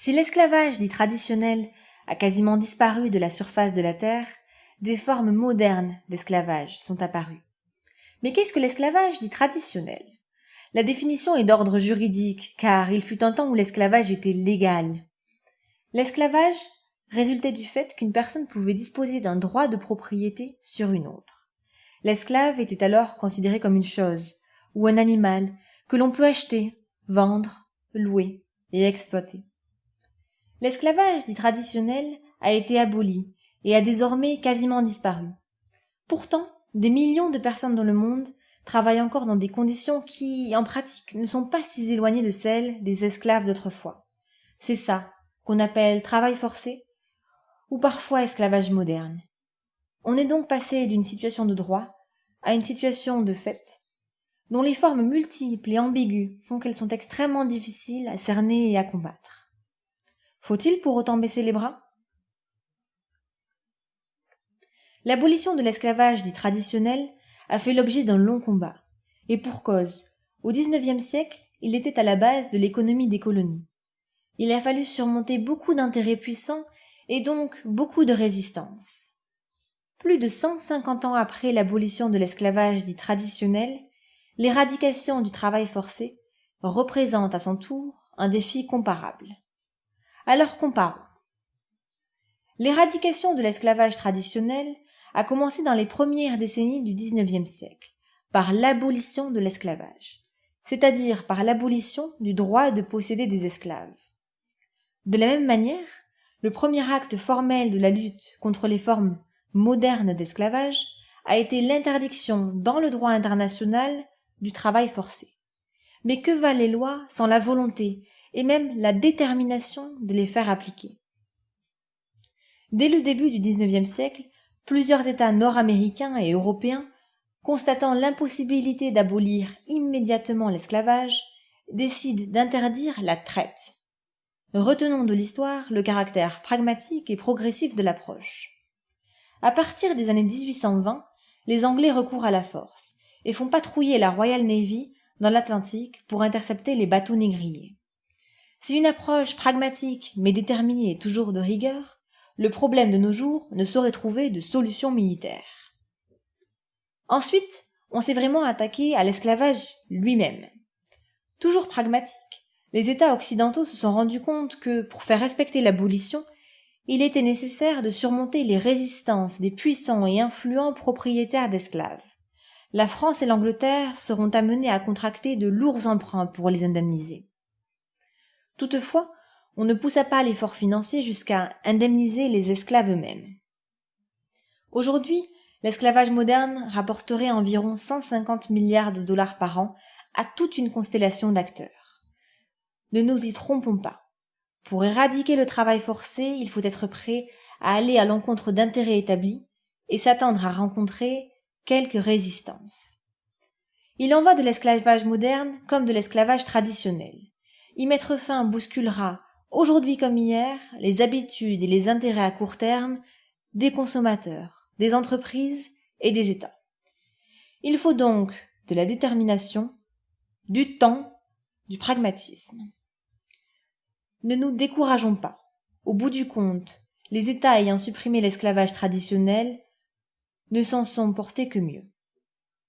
Si l'esclavage dit traditionnel a quasiment disparu de la surface de la Terre, des formes modernes d'esclavage sont apparues. Mais qu'est-ce que l'esclavage dit traditionnel ? La définition est d'ordre juridique, car il fut un temps où l'esclavage était légal. L'esclavage résultait du fait qu'une personne pouvait disposer d'un droit de propriété sur une autre. L'esclave était alors considéré comme une chose, ou un animal, que l'on peut acheter, vendre, louer et exploiter. L'esclavage dit traditionnel a été aboli et a désormais quasiment disparu. Pourtant, des millions de personnes dans le monde travaillent encore dans des conditions qui, en pratique, ne sont pas si éloignées de celles des esclaves d'autrefois. C'est ça qu'on appelle travail forcé, ou parfois esclavage moderne. On est donc passé d'une situation de droit à une situation de fait, dont les formes multiples et ambiguës font qu'elles sont extrêmement difficiles à cerner et à combattre. Faut-il pour autant baisser les bras ? L'abolition de l'esclavage dit traditionnel a fait l'objet d'un long combat, et pour cause. Au XIXe siècle, il était à la base de l'économie des colonies. Il a fallu surmonter beaucoup d'intérêts puissants et donc beaucoup de résistance. Plus de 150 ans après l'abolition de l'esclavage dit traditionnel, l'éradication du travail forcé représente à son tour un défi comparable. Alors comparons. L'éradication de l'esclavage traditionnel a commencé dans les premières décennies du XIXe siècle, par l'abolition de l'esclavage, c'est-à-dire par l'abolition du droit de posséder des esclaves. De la même manière, le premier acte formel de la lutte contre les formes modernes d'esclavage a été l'interdiction dans le droit international du travail forcé. Mais que valent les lois sans la volonté et même la détermination de les faire appliquer ? Dès le début du XIXe siècle, plusieurs États nord-américains et européens, constatant l'impossibilité d'abolir immédiatement l'esclavage, décident d'interdire la traite. Retenons de l'histoire le caractère pragmatique et progressif de l'approche. À partir des années 1820, les Anglais recourent à la force et font patrouiller la Royal Navy dans l'Atlantique pour intercepter les bateaux négriers. Si une approche pragmatique mais déterminée est toujours de rigueur, le problème de nos jours ne saurait trouver de solution militaire. Ensuite, on s'est vraiment attaqué à l'esclavage lui-même. Toujours pragmatique, les États occidentaux se sont rendus compte que, pour faire respecter l'abolition, il était nécessaire de surmonter les résistances des puissants et influents propriétaires d'esclaves. La France et l'Angleterre seront amenées à contracter de lourds emprunts pour les indemniser. Toutefois, on ne poussa pas l'effort financier jusqu'à indemniser les esclaves eux-mêmes. Aujourd'hui, l'esclavage moderne rapporterait environ 150 milliards de dollars par an à toute une constellation d'acteurs. Ne nous y trompons pas. Pour éradiquer le travail forcé, il faut être prêt à aller à l'encontre d'intérêts établis et s'attendre à rencontrer quelques résistances. Il en va de l'esclavage moderne comme de l'esclavage traditionnel. Y mettre fin bousculera, aujourd'hui comme hier, les habitudes et les intérêts à court terme des consommateurs, des entreprises et des États. Il faut donc de la détermination, du temps, du pragmatisme. Ne nous décourageons pas. Au bout du compte, les États ayant supprimé l'esclavage traditionnel ne s'en sont portés que mieux.